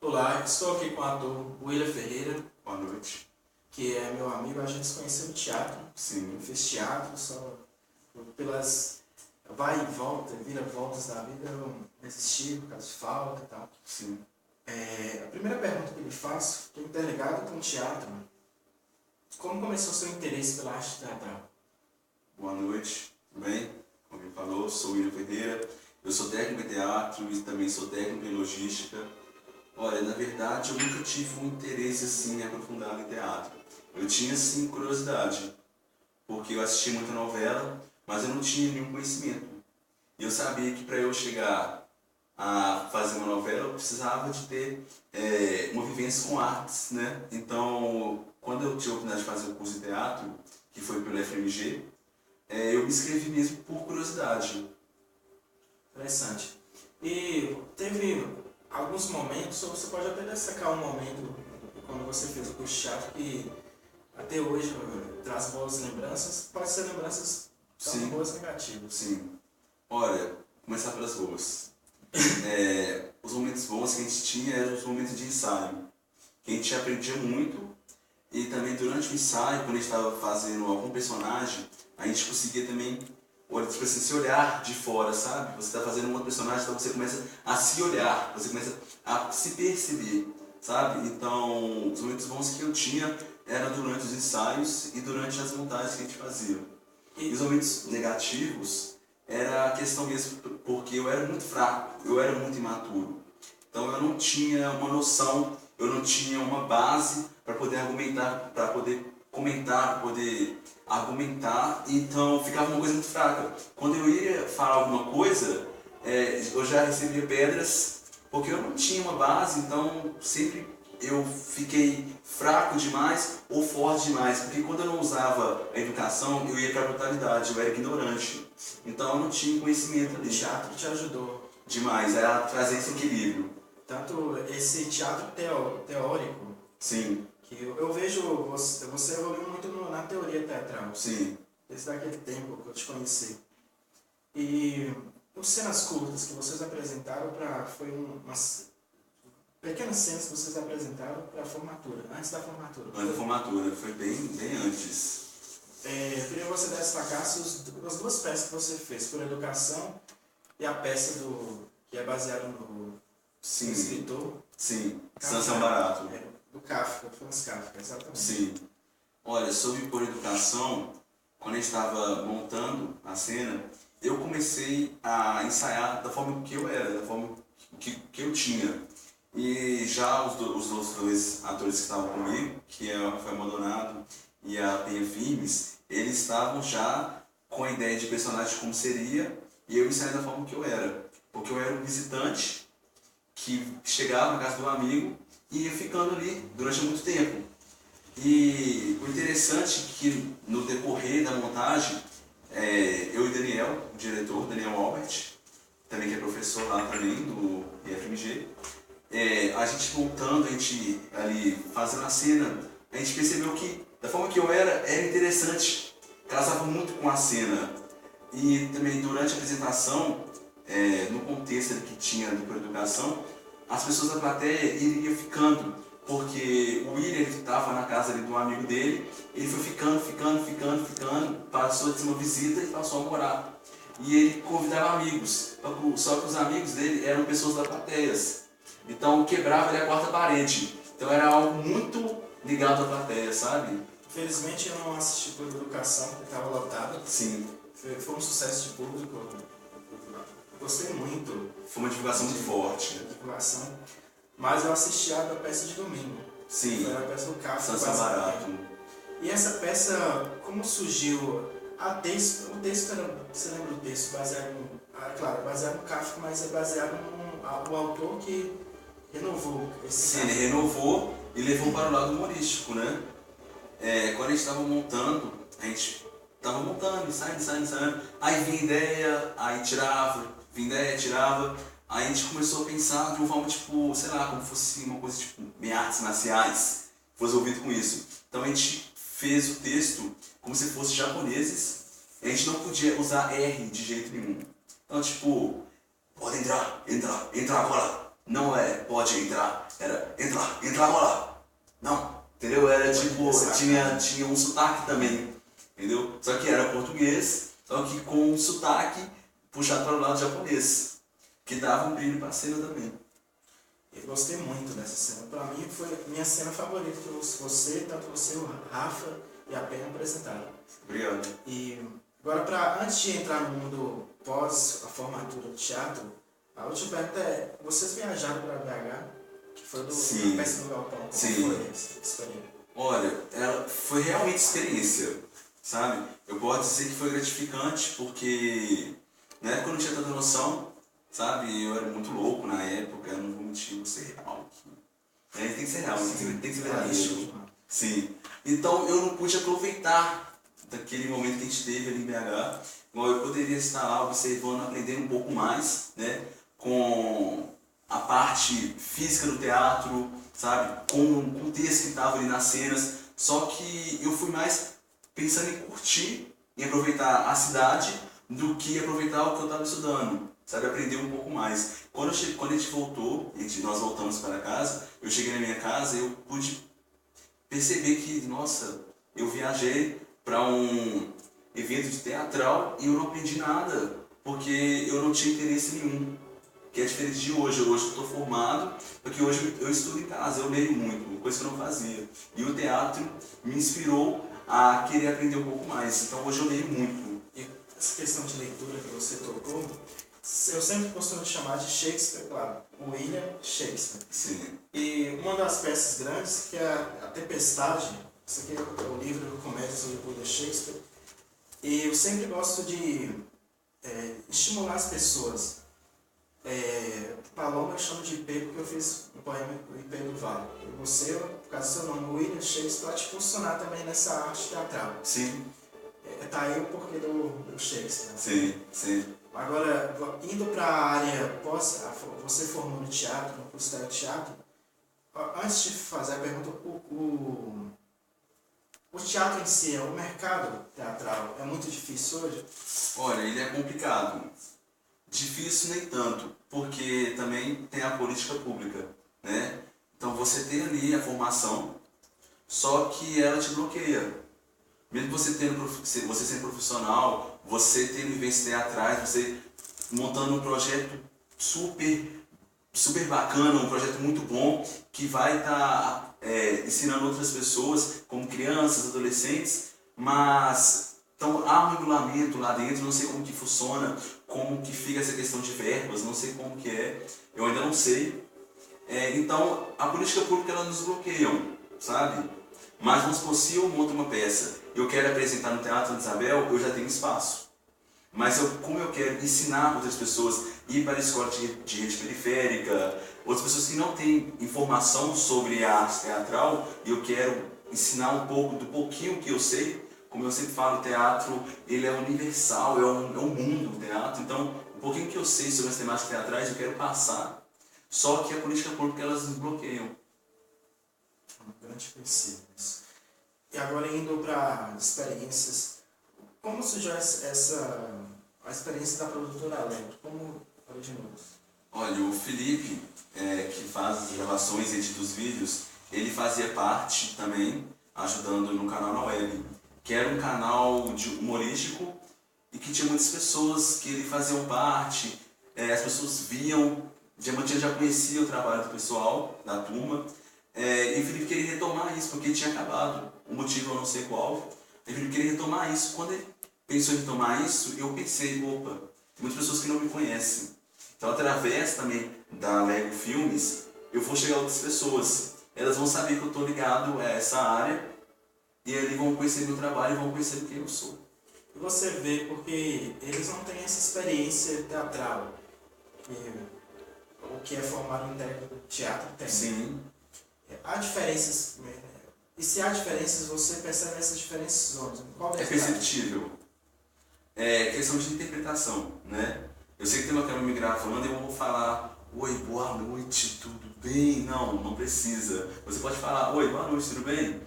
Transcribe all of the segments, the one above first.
Olá, estou aqui com o ator William Ferreira, Boa noite. que é meu amigo. A gente se conheceu no teatro. Sim. Eu fiz teatro, só pelas vai e volta, vira voltas da vida, eu desisti por causa de falta e tal. Sim. A primeira pergunta que ele faz, que é interligado com o teatro, como começou o seu interesse pela arte teatral? Boa noite, tudo bem? Como ele falou, sou William Ferreira. Eu sou técnico em teatro e também sou técnico em logística. Olha, na verdade eu nunca tive um interesse assim aprofundado em teatro. Eu tinha sim curiosidade, porque eu assistia muita novela, mas eu não tinha nenhum conhecimento. E eu sabia que para eu chegar a fazer uma novela eu precisava de ter uma vivência com artes, né? Então, quando eu tive a oportunidade de fazer o curso de teatro, que foi pelo FMG, eu me inscrevi mesmo por curiosidade. Interessante. E teve alguns momentos, ou você pode até destacar um momento quando você fez o curso de teatro que até hoje traz boas lembranças, pode ser lembranças tão boas ou negativas. Sim. Olha, começar pelas boas. Os momentos bons que a gente tinha eram os momentos de ensaio, que a gente aprendia muito, e também durante o ensaio, quando a gente estava fazendo algum personagem, a gente conseguia também tipo assim, se olhar de fora, sabe? Você está fazendo um outro personagem, então você começa a se olhar, você começa a se perceber, sabe? Então, os momentos bons que eu tinha eram durante os ensaios e durante as montagens que a gente fazia. E os momentos negativos era a questão mesmo, porque eu era muito fraco, eu era muito imaturo. Então eu não tinha uma noção, eu não tinha uma base para poder argumentar, para poder comentar, para poder argumentar, então ficava uma coisa muito fraca. Quando eu ia falar alguma coisa, eu já recebia pedras, porque eu não tinha uma base, então sempre eu fiquei fraco demais ou forte demais, porque quando eu não usava a educação, eu ia para a brutalidade, eu era ignorante. Então eu não tinha conhecimento ali. O teatro te ajudou Demais, a trazer esse equilíbrio. tanto esse teatro teórico, Sim. que eu vejo você evoluiu muito na teoria teatral, Sim. desde aquele tempo que eu te conheci. E os cenas curtas que vocês apresentaram foi umas pequenas cenas que vocês apresentaram para a formatura, antes da formatura. Antes da formatura, foi bem antes. Eu queria que você destacasse as duas peças que você fez, Por Educação e a peça que é baseada no escritor. Sim, Sansão Barato. Do Kafka, Franz Kafka, exatamente. Sim. Olha, sobre Por Educação, quando a gente estava montando a cena, eu comecei a ensaiar da forma que eu era, da forma que eu tinha. E já os outros dois atores que estavam comigo, que é o Rafael Maldonado e a Penha Firmes, eles estavam já com a ideia de personagem como seria, e eu ensaiei da forma que eu era. Porque eu era um visitante que chegava na casa do amigo e ia ficando ali durante muito tempo. E o interessante é que no decorrer da montagem, eu e Daniel, o diretor, Daniel Albert, também que é professor lá também do IFMG, a gente montando, a gente ali fazendo a cena, a gente percebeu que da forma que eu era interessante, casava muito com a cena. E também durante a apresentação, no contexto que tinha do Por Educação, as pessoas da plateia iriam ficando, porque o William estava na casa ali de um amigo dele, ele foi ficando, passou de uma visita e passou a morar. E ele convidava amigos, só que os amigos dele eram pessoas da plateia. Então quebrava ali a quarta parede. Então era algo muito ligado à plateia, sabe? Infelizmente eu não assisti Por Educação, porque estava lotado. Sim. Foi um sucesso de público. Gostei muito. Foi uma divulgação muito forte. Divulgação. Mas eu assisti a da peça de domingo. Sim. Foi a peça do Kafka. Sansão Barato. E essa peça, como surgiu? O texto era, você lembra do texto? Baseado no Kafka, mas é baseado no autor que renovou esse Sim, ele renovou e levou para o lado humorístico, né? Quando a gente estava montando, ensaiando. Aí vinha ideia, aí tirava, Aí a gente começou a pensar de uma forma, tipo, sei lá, como fosse uma coisa tipo, meio artes marciais, foi resolvido com isso. Então a gente fez o texto como se fosse japoneses, e a gente não podia usar R de jeito nenhum. Então, tipo, pode entrar agora, não é pode entrar, era entrar agora. Não, entendeu? Era tipo, tinha um sotaque também, entendeu? Só que era português, só que com um sotaque puxado para o lado japonês, que dava um brilho para a cena também. Eu gostei muito dessa cena. Para mim foi minha cena favorita que tanto você, o Rafa e a Penha apresentaram. Obrigado. E agora, antes de entrar no mundo pós a formatura do teatro, a última pergunta é, vocês viajaram para BH, que foi do Peça do Galpão, como foi essa experiência? Olha, foi realmente experiência, sabe? Eu posso dizer que foi gratificante porque na época eu não tinha tanta noção, sabe? Eu era muito louco na época, eu não vou mentir, vou ser real aqui. Tem que ser real, tem que ser realístico. Sim. Então eu não pude aproveitar daquele momento que a gente teve ali em BH. Eu poderia estar lá observando, aprendendo um pouco mais, né? Com a parte física do teatro, sabe? Com o contexto que estava ali nas cenas. Só que eu fui mais pensando em curtir, em aproveitar a cidade, do que aproveitar o que eu estava estudando, sabe? Aprender um pouco mais. Quando a gente voltou, nós voltamos para casa, eu cheguei na minha casa e eu pude perceber que, nossa, eu viajei para um evento de teatral e eu não aprendi nada, porque eu não tinha interesse nenhum. Que é diferente de hoje. Hoje eu estou formado, porque hoje eu estudo em casa, eu leio muito, coisa que eu não fazia. E o teatro me inspirou a querer aprender um pouco mais. Então hoje eu leio muito. E essa questão de leitura que você tocou, eu sempre costumo chamar de Shakespeare, claro, William Shakespeare. Sim. E uma das peças grandes, que é a Tempestade, isso aqui é o livro do Comédias do William Shakespeare, e eu sempre gosto de estimular as pessoas. Paloma eu chamo de IP porque eu fiz um poema do IP do Vale. E você, por causa do seu nome, William Shakespeare, pode funcionar também nessa arte teatral. Sim. Tá aí o porquê do Shakespeare. Sim, sim. Agora, indo para a área você formou no teatro, no curso de teatro, antes de fazer a pergunta, o teatro em si, o mercado teatral, é muito difícil hoje? Olha, ele é complicado. Difícil nem tanto, porque também tem a política pública, né? Então você tem ali a formação, só que ela te bloqueia. Mesmo você sendo profissional, você tendo vivências teatrais, você montando um projeto super bacana, um projeto muito bom, que vai estar ensinando outras pessoas, como crianças, adolescentes, mas então há um regulamento lá dentro, não sei como que funciona, como que fica essa questão de verbas, não sei como que é, eu ainda não sei. Então a política pública ela nos bloqueiam, sabe? Mas vamos supor, se eu monto uma peça, eu quero apresentar no Teatro de Isabel, eu já tenho espaço. Mas como eu quero ensinar outras pessoas, ir para a escola de rede periférica, outras pessoas que não têm informação sobre a arte teatral, e eu quero ensinar um pouco do pouquinho que eu sei. Como eu sempre falo, o teatro ele é universal, é um mundo, o teatro. Então, um pouquinho que eu sei sobre as temáticas teatrais, eu quero passar. Só que a política pública, elas nos bloqueiam. Um grande princípio isso. E agora indo para experiências, como surgiu a experiência da produtora Alegre? Como originou? Olha, o Felipe, que faz as gravações e edita os vídeos, ele fazia parte também, ajudando no canal na web, que era um canal humorístico e que tinha muitas pessoas que ele faziam parte, as pessoas viam, Diamantina já conhecia o trabalho do pessoal, da turma, e o Felipe queria retomar isso, porque tinha acabado, o motivo eu não sei qual, e o Felipe queria retomar isso. Quando ele pensou em retomar isso, eu pensei, opa, tem muitas pessoas que não me conhecem, então através também da Lego Filmes, eu vou chegar a outras pessoas, elas vão saber que eu estou ligado a essa área, e eles vão conhecer meu trabalho e vão conhecer quem eu sou. E você vê, porque eles não têm essa experiência teatral. O que é formado no técnico de teatro tem. Sim. Há diferenças. E se há diferenças, você percebe essas diferenças onde? Qual é perceptível. É questão de interpretação, né? Eu sei que tem uma câmera me gravando e eu vou falar: oi, boa noite, tudo bem? Não precisa. Você pode falar: oi, boa noite, tudo bem?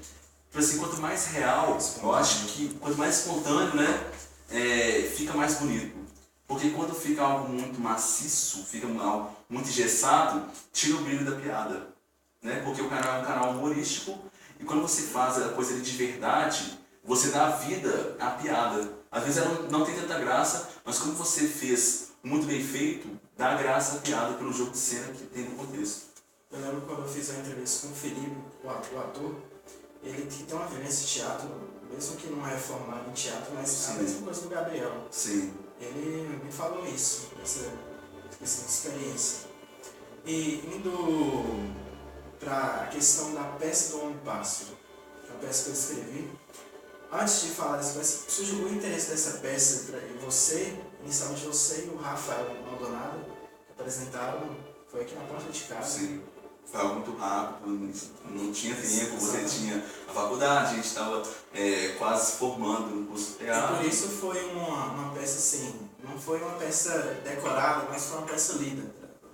Tipo assim, quanto mais real, eu acho que quanto mais espontâneo, né, fica mais bonito. Porque quando fica algo muito maciço, fica algo muito engessado, tira o brilho da piada. Né? Porque o canal é um canal humorístico e quando você faz a coisa ali de verdade, você dá vida à piada. Às vezes ela não tem tanta graça, mas como você fez muito bem feito, dá graça à piada pelo jogo de cena que tem no contexto. Eu lembro quando eu fiz a entrevista com o Felipe, o ator, ele tem uma vivência de teatro, mesmo que não é formado em teatro, mas sim, a mesma coisa do Gabriel. Sim. Ele me falou isso, essa experiência. E indo para a questão da peça do Homem-Pássaro, que é uma peça que eu escrevi, antes de falar dessa peça, surgiu o interesse dessa peça para você, inicialmente você e o Rafael Maldonado, que apresentaram, foi aqui na porta de casa. Sim. Foi algo muito rápido, não tinha tempo, você tinha a faculdade, a gente estava quase formando no curso de teatro. E por isso foi uma peça assim, não foi uma peça decorada, mas foi uma peça lida,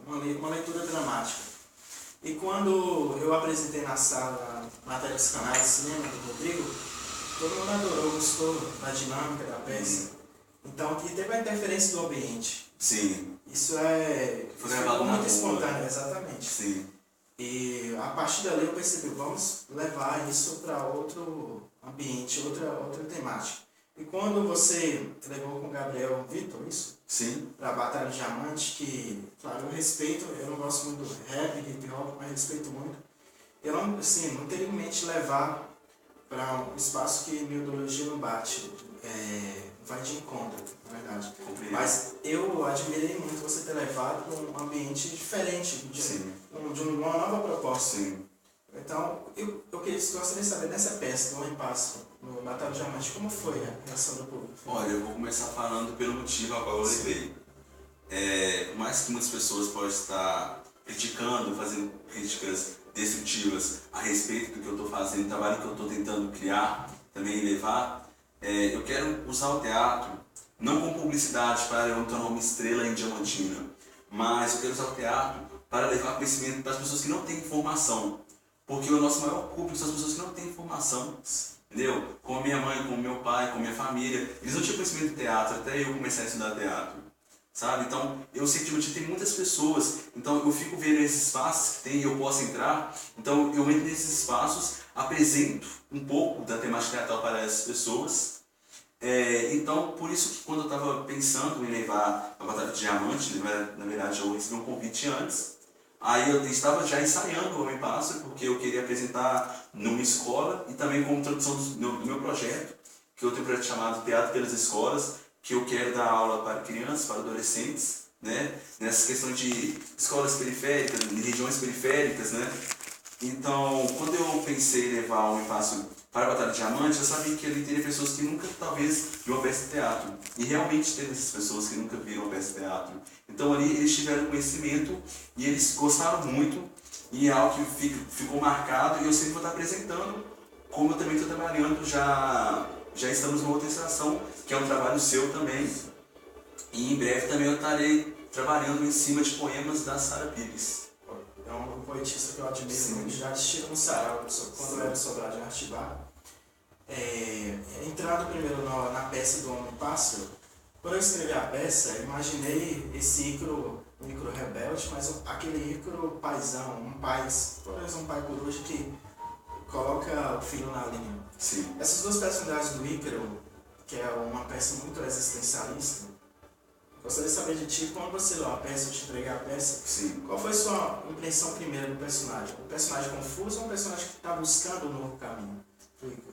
uma leitura dramática. E quando eu apresentei na sala a matéria dos canais de cinema do Rodrigo, todo mundo adorou, gostou da dinâmica da peça. Então, e teve a interferência do ambiente. Sim. Isso ficou muito espontâneo, exatamente. Sim. E a partir dali eu percebi, vamos levar isso para outro ambiente, outra temática. E quando você levou com o Gabriel Vitor, isso? Sim. Para a Batalha do Diamante, que, claro, eu respeito, eu não gosto muito do rap, hip hop, mas respeito muito. Eu não, assim, não teria em mente levar para um espaço que minha ideologia não bate, vai de encontro, na verdade. Mas eu admirei muito você ter levado para um ambiente diferente, de uma nova proposta. Sim. Então, eu gostaria de saber, nessa peça do Homem Pássaro, no Batalha do Diamante, como foi a reação do público? Olha, eu vou começar falando pelo motivo ao qual eu levei. Por mais que muitas pessoas possam estar criticando, fazendo críticas destrutivas a respeito do que eu estou fazendo, do trabalho que eu estou tentando criar, também levar, eu quero usar o teatro, não como publicidade para eu me tornar uma estrela em Diamantina, mas eu quero usar o teatro para levar conhecimento para as pessoas que não têm informação. Porque o nosso maior público são as pessoas que não têm informação, entendeu? Como a minha mãe, como meu pai, como minha família, eles não tinham conhecimento de teatro até eu começar a estudar teatro, sabe? Então, eu sei que tem muitas pessoas, então eu fico vendo esses espaços que tem e eu posso entrar, então eu entro nesses espaços, apresento um pouco da temática teatral para essas pessoas. Então, por isso que quando eu estava pensando em levar a Batalha do Diamante, na verdade eu recebi um convite antes, aí eu estava já ensaiando o Homem-Pássaro, porque eu queria apresentar numa escola e também como introdução do meu projeto, que eu tenho um projeto chamado Teatro pelas Escolas, que eu quero dar aula para crianças, para adolescentes, né? Nessa questão de escolas periféricas, de regiões periféricas, né? Então, quando eu pensei em levar o Homem-Pássaro para a Batalha do Diamante, eu sabia que ali teria pessoas que nunca, talvez, viram uma peça de teatro. E realmente teve essas pessoas que nunca viram uma peça de teatro. Então, ali eles tiveram conhecimento e eles gostaram muito. E é algo que ficou marcado e eu sempre vou estar apresentando. Como eu também estou trabalhando, já estamos numa outra estação, que é um trabalho seu também. E em breve também eu estarei trabalhando em cima de poemas da Sara Pires. É um poetista que eu admiro muito, já assisti um sarau quando eu era sobrado em Artibar. Entrando primeiro na peça do Homem-Pássaro, quando eu escrevi a peça, eu imaginei esse Ícaro rebelde, mas aquele Ícaro paizão, um pai coruja que coloca o filho na linha. Sim. Essas duas personalidades do Ícaro, que é uma peça muito existencialista, gostaria de saber de ti, quando você leu a peça, eu te entreguei a peça, Sim. Qual foi a sua impressão primeira do personagem? Um personagem confuso ou um personagem que está buscando um novo caminho?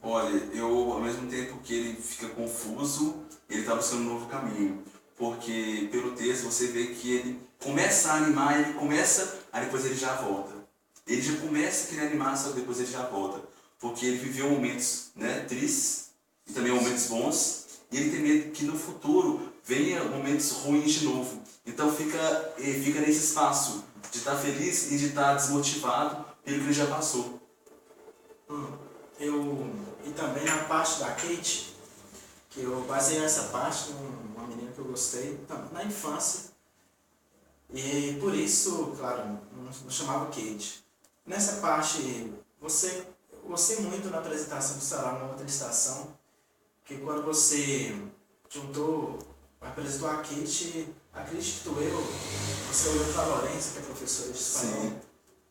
Olha, eu, ao mesmo tempo que ele fica confuso, ele está buscando um novo caminho. Porque pelo texto você vê que ele começa a animar, aí depois ele já volta. Ele já começa a querer animar, só que depois ele já volta. Porque ele viveu momentos, né, tristes e também momentos bons, e ele tem medo que no futuro venha momentos ruins de novo. Então fica nesse espaço de estar feliz e de estar desmotivado pelo que ele já passou. E também na parte da Kate, que eu baseei nessa parte numa menina que eu gostei, na infância. E por isso, claro, não chamava Kate. Nessa parte, eu gostei muito na apresentação do Sarau na outra estação, que quando você juntou apresentou a Kate, acredito eu, você olhou para a Lorenza, que é professora de espanhol, Sim.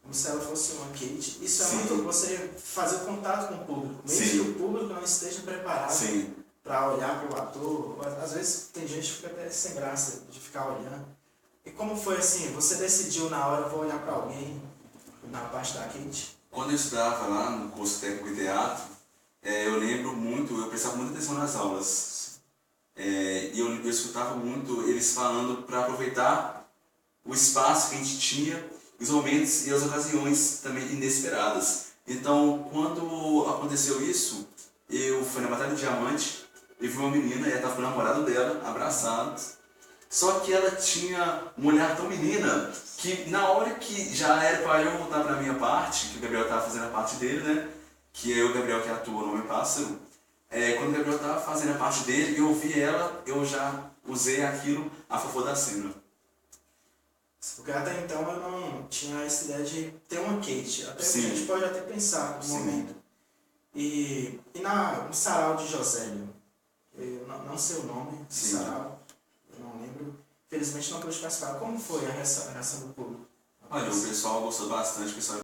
como se ela fosse uma Kate. Isso é Sim. muito você fazer o contato com o público, mesmo Sim. que o público não esteja preparado Sim. para olhar para o ator. Às vezes tem gente que fica até sem graça de ficar olhando. E como foi assim, você decidiu na hora, vou olhar para alguém, na parte da Kate? Quando eu estudava lá no curso técnico de teatro, eu lembro muito, eu prestava muita atenção nas aulas. E eu escutava muito eles falando para aproveitar o espaço que a gente tinha, os momentos e as ocasiões também inesperadas. Então, quando aconteceu isso, eu fui na Batalha do Diamante e vi uma menina, e ela estava com o namorado dela, abraçados. Só que ela tinha um olhar tão menina que na hora que já era para eu voltar para a minha parte, que o Gabriel estava fazendo a parte dele, né? Que é o Gabriel que atua no Homem-Pássaro. Quando o Gabriel estava fazendo a parte dele e eu vi ela, eu já usei aquilo a favor da cena. Porque até então eu não tinha essa ideia de ter uma Kate. Até Sim. a gente pode até pensar no Sim. momento. E no sarau de Josélio, eu não sei o nome do Sim. sarau, eu não lembro. Infelizmente não pude participar. Como foi a reação do público? Olha, o pessoal gostou bastante, o pessoal